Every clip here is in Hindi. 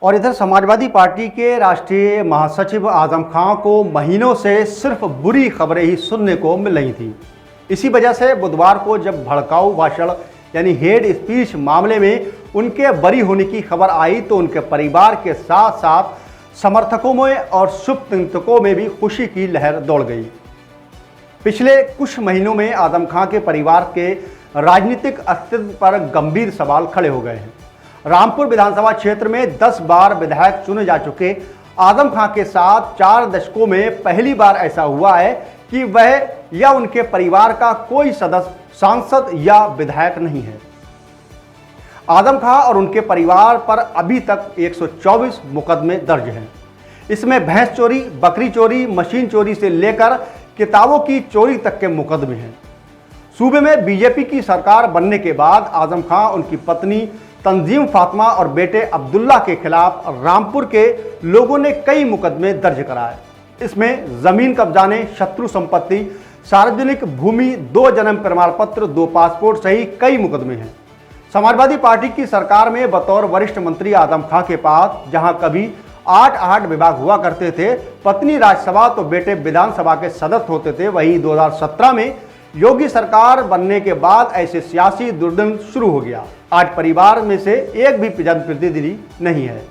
और इधर समाजवादी पार्टी के राष्ट्रीय महासचिव आजम खां को महीनों से सिर्फ बुरी खबरें ही सुनने को मिल रही थी। इसी वजह से बुधवार को जब भड़काऊ भाषण यानी हेड स्पीच मामले में उनके बरी होने की खबर आई तो उनके परिवार के साथ साथ समर्थकों में और शुभचिंतकों में भी खुशी की लहर दौड़ गई। पिछले कुछ महीनों में आजम खां के परिवार के राजनीतिक अस्तित्व पर गंभीर सवाल खड़े हो गए हैं। रामपुर विधानसभा क्षेत्र में 10 बार विधायक चुने जा चुके आजम खां के साथ 4 दशकों में पहली बार ऐसा हुआ है कि वह या उनके परिवार का कोई सदस्य सांसद या विधायक नहीं है। आजम खां और उनके परिवार पर अभी तक 124 मुकदमे दर्ज हैं। इसमें भैंस चोरी, बकरी चोरी, मशीन चोरी से लेकर किताबों की चोरी तक के मुकदमे हैं। सूबे में बीजेपी की सरकार बनने के बाद आजम खां, उनकी पत्नी तंजीम फातिमा और बेटे अब्दुल्ला के खिलाफ रामपुर के लोगों ने कई मुकदमे दर्ज कराए। इसमें जमीन कब्जाने, शत्रु संपत्ति, सार्वजनिक भूमि, 2 जन्म प्रमाण पत्र, 2 पासपोर्ट सहित कई मुकदमे हैं। समाजवादी पार्टी की सरकार में बतौर वरिष्ठ मंत्री आजम खां के पास जहां कभी 8 विभाग हुआ करते थे, पत्नी राज्यसभा तो बेटे विधानसभा के सदस्य होते थे, वहीं 2017 में योगी सरकार बनने के बाद ऐसे सियासी दुर्दिन शुरू हो गया। आज परिवार में से एक भी जनप्रतिनिधि नहीं है।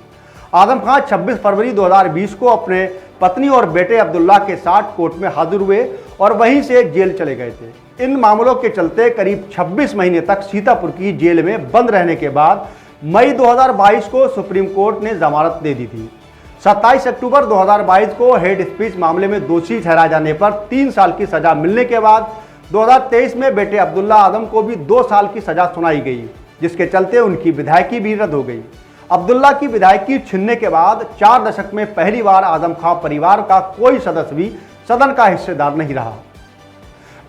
आजम खां 26 फरवरी 2020 को अपने पत्नी और बेटे अब्दुल्ला के साथ कोर्ट में हाजिर हुए और वहीं से जेल चले गए थे। इन मामलों के चलते करीब 26 महीने तक सीतापुर की जेल में बंद रहने के बाद मई 2022 को सुप्रीम कोर्ट ने जमानत दे दी थी। 27 अक्टूबर 2022 को हेड स्पीच मामले में दोषी ठहराए जाने पर 3 साल की सजा मिलने के बाद 2023 में बेटे अब्दुल्ला आजम को भी 2 साल की सजा सुनाई गई, जिसके चलते उनकी विधायकी भी रद्द हो गई। अब्दुल्ला की विधायकी छिनने के बाद 4 दशक में पहली बार आजम खां परिवार का कोई सदस्य भी सदन का हिस्सेदार नहीं रहा।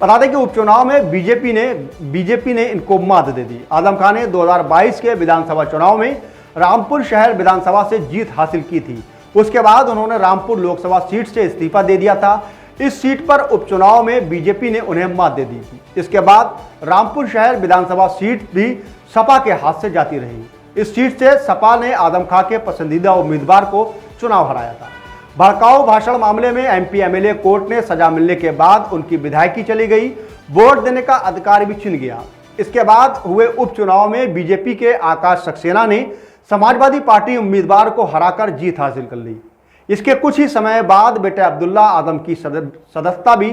बता दें कि उपचुनाव में बीजेपी ने इनको मात दे दी। आजम खां ने 2022 के विधानसभा चुनाव में रामपुर शहर विधानसभा से जीत हासिल की थी। उसके बाद उन्होंने रामपुर लोकसभा सीट से इस्तीफा दे दिया था। इस सीट पर उपचुनाव में बीजेपी ने उन्हें मात दे दी थी। इसके बाद रामपुर शहर विधानसभा सीट भी सपा के हाथ से जाती रही। इस सीट से सपा ने आजम खां के पसंदीदा उम्मीदवार को चुनाव हराया था। भड़काऊ भाषण मामले में एमपी एमएलए कोर्ट ने सजा मिलने के बाद उनकी विधायकी चली गई, वोट देने का अधिकार भी छिन गया। इसके बाद हुए उपचुनाव में बीजेपी के आकाश सक्सेना ने समाजवादी पार्टी उम्मीदवार को हराकर जीत हासिल कर ली। इसके कुछ ही समय बाद बेटे अब्दुल्ला आजम की सदस्यता भी